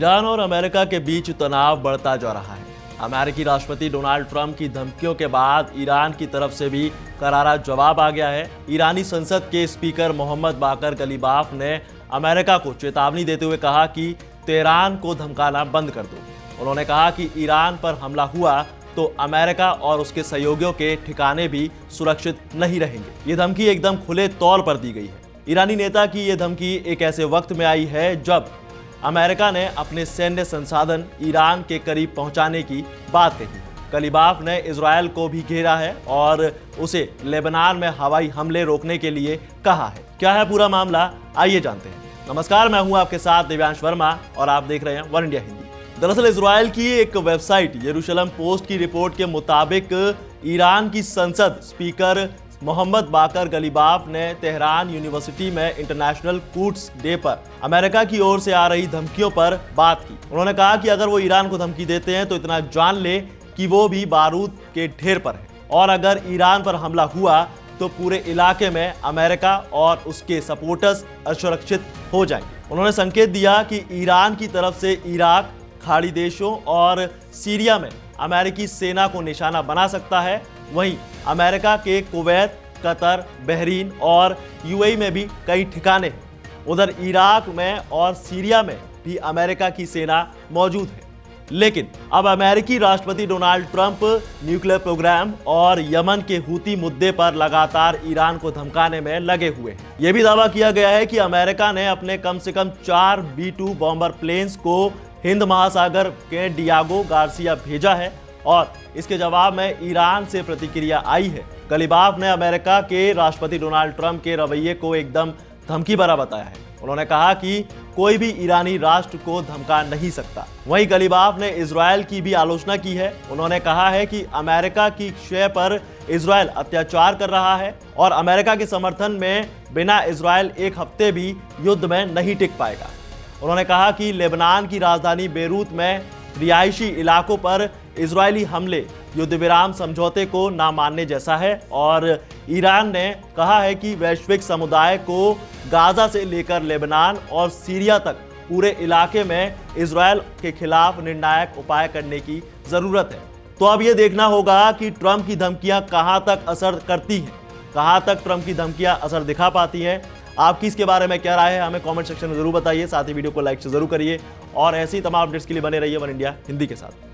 Iran और America के बीच तनाव बढ़ता जा रहा है। अमेरिकी राष्ट्रपति डोनाल्ड ट्रंप की धमकियों के बाद ईरान की तरफ से भी करारा जवाब आ गया है। ईरानी संसद के स्पीकर मोहम्मद बाकर गलीबाफ ने अमेरिका को चेतावनी देते हुए कहा कि तेहरान को धमकाना बंद कर दो। उन्होंने कहा कि ईरान पर हमला हुआ तो अमेरिका और उसके सहयोगियों के ठिकाने भी सुरक्षित नहीं रहेंगे। ये धमकी एकदम खुले तौर पर दी गई है। ईरानी नेता की ये धमकी एक ऐसे वक्त में आई है जब अमेरिका ने अपने सैन्य संसाधन ईरान के करीब पहुंचाने की बात कही है। गलीबाफ ने इजरायल को भी घेरा है और उसे लेबनान में हवाई हमले रोकने के लिए कहा है। क्या है पूरा मामला, आइए जानते हैं। नमस्कार, मैं हूं आपके साथ दिव्यांश वर्मा और आप देख रहे हैं वन इंडिया हिंदी। दरअसल इजरायल की एक वेबसाइट यरूशलेम पोस्ट की रिपोर्ट के मुताबिक ईरान की संसद स्पीकर मोहम्मद बाकर गलीबाफ ने तेहरान यूनिवर्सिटी में इंटरनेशनल कूट्स डे पर अमेरिका की ओर से आ रही धमकियों पर बात की। उन्होंने कहा कि अगर वो ईरान को धमकी देते हैं तो इतना जान ले कि वो भी बारूद के ढेर पर है, और अगर ईरान पर हमला हुआ तो पूरे इलाके में अमेरिका और उसके सपोर्टर्स असुरक्षित हो जाएंगे। उन्होंने संकेत दिया कि ईरान की तरफ से इराक, खाड़ी देशों और सीरिया में अमेरिकी सेना को निशाना बना सकता है। वहीं अमेरिका के कुवैत, कतर, बहरीन और यूएई में भी कई ठिकाने हैं। उधर इराक में और सीरिया में भी अमेरिका की सेना मौजूद है। लेकिन अब अमेरिकी राष्ट्रपति डोनाल्ड ट्रंप न्यूक्लियर प्रोग्राम और यमन के हूती मुद्दे पर लगातार ईरान को धमकाने में लगे हुए हैं। यह भी दावा किया गया है कि अमेरिका ने अपने कम से कम 4 B-2 बॉम्बर प्लेन्स को हिंद महासागर के डियागो गार्सिया भेजा है और इसके जवाब में ईरान से प्रतिक्रिया आई है। गलीबाफ ने अमेरिका के राष्ट्रपति डोनाल्ड ट्रंप के रवैये को एकदम धमकी भरा बताया है। उन्होंने कहा कि कोई भी ईरानी राष्ट्र को धमका नहीं सकता। वहीं गलीबाफ ने इजरायल की भी आलोचना की है। उन्होंने कहा है कि अमेरिका की शय पर इजरायल अत्याचार कर रहा है और अमेरिका के समर्थन में बिना इजरायल एक हफ्ते भी युद्ध में नहीं टिक पाएगा। उन्होंने कहा कि लेबनान की राजधानी बेरूत में रिहायशी इलाकों पर इजरायली हमले युद्ध विराम समझौते को ना मानने जैसा है और ईरान ने कहा है कि वैश्विक समुदाय को गाजा से लेकर लेबनान और सीरिया तक पूरे इलाके में इजरायल के खिलाफ निर्णायक उपाय करने की जरूरत है। तो अब यह देखना होगा कि ट्रंप की धमकियां कहां तक असर करती हैं, कहां तक ट्रंप की धमकियां असर दिखा पाती हैं। आपकी इसके बारे में क्या राय है, हमें कमेंट सेक्शन में जरूर बताइए। साथ ही वीडियो को लाइक से जरूर करिए और ऐसी तमाम अपडेट्स के लिए बने रहिए वन इंडिया हिंदी के साथ।